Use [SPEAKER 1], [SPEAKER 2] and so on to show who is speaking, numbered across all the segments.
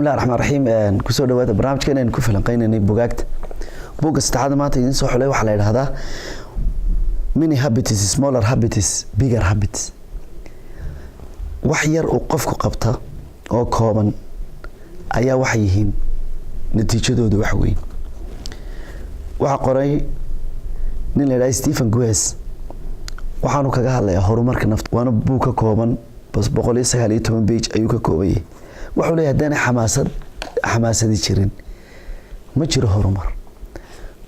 [SPEAKER 1] الله الرحمن الرحيم كسر دوات برنامج كنا نكفي لقينا نبوجات بوج استعادة ما تيجي نصح له وحلا هذا mini habits smaller habits bigger habits وحير وقفك قبطة أو كومن أيا وحيهين نتيجة دو وحوين وحقري نلاقي ستيفن جويس وحنو كجهل يا هرمرك نفط وأنا بوك كومن بس بقول إيش هاليته من بيج أيوك كوبي وحولي هداني حماسة دي شيرين ما جرى هرمر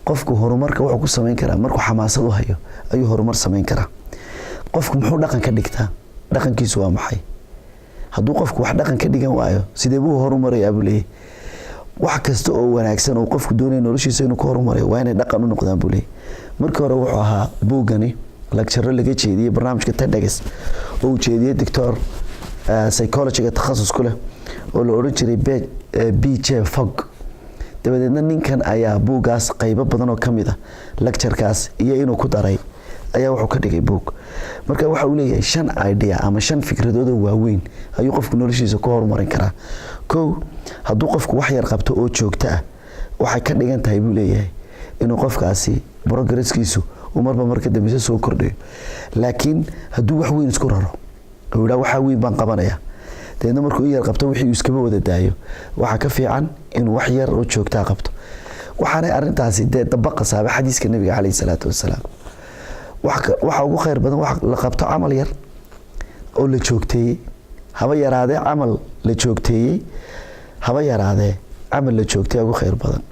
[SPEAKER 1] qofku horumarka wuxuu ku sameyn karaa markuu xamaasad u hayo ayuu horumar sameyn karaa qofku muxuu dhaqan ka dhigtaa dhaqankiisu waa maxay hadduu qofku wax dhaqan ka dhigan waayo sidee buu horumarayaa buu leeyahay wax kasta oo wanaagsan oo qofku doonayo noloshiisa inuu ku horumariyo waa inay dhaqan u noqdaan buu leeyahay markii hore wuxuu ahaa buugani lecture laga jeediyay barnaamijka TEDx oo uu jeediyay doctor psychology takhasus ku leh oo la oran jiray BJ Fogg dabadeedna ninkan ayaa buugaas qaybo badan oo kamid ah lecture-kaas iyo inuu ku daray ayaa wuxuu ka dhigay buug marka waxa uu leeyahay 5 idea ama 5 fikradood oo waaweyn ayuu qofku noloshiisa ku horumarin karaa hadduu qofku wax yar qabto oo joogto ah waxay ka dhigan tahay buu leeyahay inuu qofkaasi progress-kiisu uu marka dambe soo kordhiyo laakiin hadduu wax weyn isku raro oo ila waxa weyn baan qabanaya deedna markuu yar qabto wixii iskaba wada daayo waxa ka fiican in wax yar oo joogta qabto waxaanay arintaasi dabaq saaba xadiiska nabiga kaleey salaatu wasalaam waxa ugu khayr badan wax la qabto amal yar oo la joogteeyay haba yaraade amal la joogteeyay haba yaraade amal la joogteeyay ugu khayr badan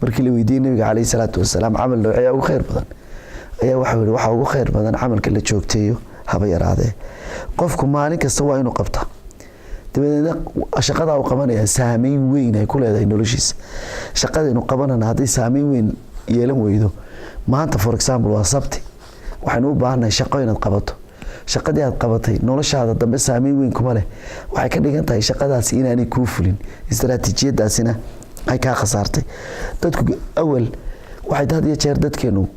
[SPEAKER 1] markii la weydiiyay nabiga kaleey salaatu wasalaam amal nooca ugu khayr badan ayaa waxa ugu khayr badan amalka la joogteeyo haba yaraade qofku maalin kasta waa inuu qabtaa dabadeedna shaqada uu qabanaya saameyn weyn ay ku leedahay noloshiisa shaqada inuu qabanana haddii saameyn weyn yeelan weydo maanta for example waa sabti waxaanu u baahanahay shaqo inaad qabato shaqadii aad qabatay noloshaada dambe saameyn weyn kuma leh waxay ka dhigan tahay shaqadaasi inaanay kuu fulin istaraatiijiyadaasina ay ka khasaartay dadku awal waxay dad iyo jeer dadkeenu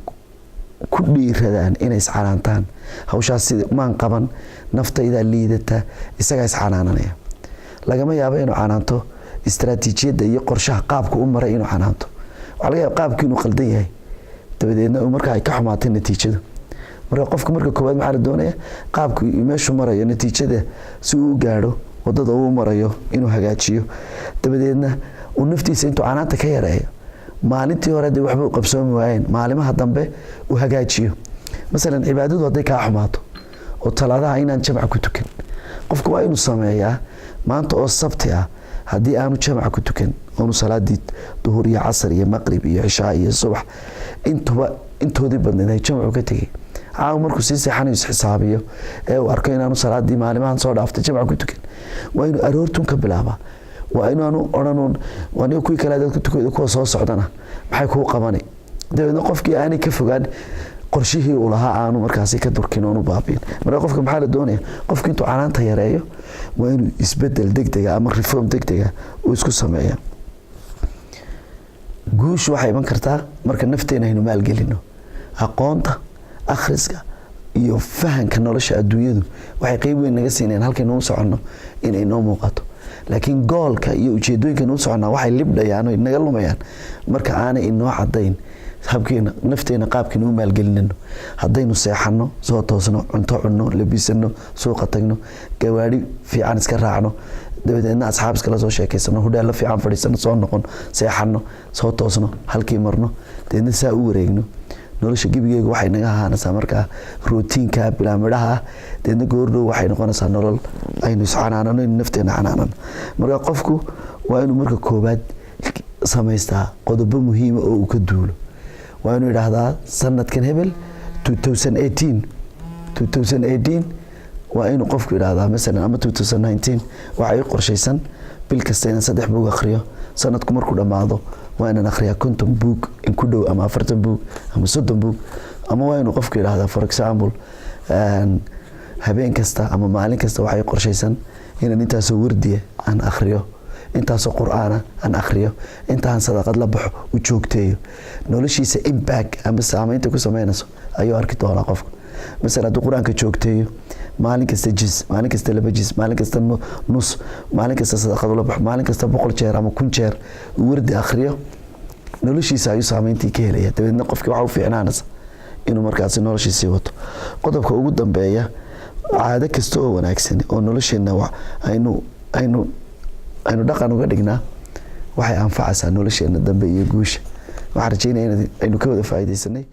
[SPEAKER 1] ku dhiiradaan inay iscanaantaan hawshaas maan qaban naftayda liidata isaga iscanaananaya lagama yaabo inuu canaanto istaraatiijiyada iyo qorshaha qaabka u maray inuu canaanto waxa laga yaabaa qaabkii inuu qaldan yahay dabadeedna marka ay ka xumaatay natiijadu marka qofka marka koowaad maxaa la doonayaa qaabku meeshu marayo natiijada si uu gaaro wadada uu marayo inuu hagaajiyo dabadeedna uu naftiisa intuu canaanta ka yareeyo maalintii hore dee waxba u qabsoomi waayeen maalimaha dambe uu hagaajiyo masalan cibaadadu haday ka xumaato oo talaadaha inaan jamc ku tukan qofku waa inuu sameeyaa maanta oo sabti ah hadii aanu jamc ku tukan oo salaadii duhur iyo casr iyo maqrib iyo cishaa iyo subax intoodii badneed jamc ka tagay markuu si seexanayo xisaabiyo ee uu arko inaanu salaadii maalimahan soo dhaaftay jamc ku tukan waa inuu aroortun ka bilaaba waa inaanu oranoon waa kuwii kale dadku tukada kuwa soo socdana maxay ku qabanay dabeedna qofkii aanay ka fogaan qorshihii uu lahaa aanu markaas ka durkin oo baabiin marka qofka maxaa la doonayaa qofka intuu canaanta yareeyo waa inuu isbedel degdeg ah ama reform degdeg ah uu isku sameeyo guush waxay iman kartaa marka nafteena aynu maalgelino aqoonta akhriska iyo fahanka nolosha adduunyadu waxay qayb weyn naga siinayaan halkaynu u soconno inay noo muuqato laakiin goolka iyo ujeedooyinka noo socona waxay libdhayaan oo naga lumayaan marka aanay inoo cadayn habkeena nafteena qaabkeena u maalgelinano hadaynu seexano soo toosno cunto cunno labisano suuqa tagno gawaari fiican iska raacno dabadeedna asxaabska la soo sheekaysano hudheelo fiican fadhiisano soo noqon seexano soo toosno halkii marno deedna saa u wareegno nolosha gibigeega waxay naga ahaanaysaa markaa routiinka bilaamidhaha deedna goordhow waxay noqonaysaa nolol aynu iscanaanano nafteena canaanano marka qofku waa inuu marka koobaad samaystaa qodobo muhiim oo uu ka duulo waa inuu yiraahdaa sanadkan hebel 2018 waa inuu qofku yiraahdaa mesela ama 2019 waxa ay qorshaysan bil kasta inaan 3 buug akhriyo sanadku markuu dhamaado waa inaan akhriyaa 50 buug in ku dhow ama 40 buug ama 30 buug ama waa inuu qofku yiraahdaa for example habeen kasta ama maalin kasta waxay qorshaysan inaan intaas wardiye aan akhriyo intaas quraana aan akhriyo intaan sadaqad la baxo u joogteeyo noloshiisa impact ama saameynta ku sameynayso ayuu arki doonaa qofka مثلا دو قرآن كجوكتيو maalin kasta jis maalin kasta laba jis maalin kasta nus maalin kasta sadaqad la bax maalin kasta 100 jeer ama 1000 jeer wardi akhriyo noloshiisa ayuu saameyntii ka helaya dabeedna qofkii waxa uu fiicnaanaysa inuu markaas noloshiisa wato qodobka ugu dambeeya caado kasta oo wanaagsan oo nolosheena aynu dhaqan uga dhignaa waxay anfacaysaa nolosheena dambe iyo guusha waxaan rajaynayaa in aynu ka wada faa'iideysanay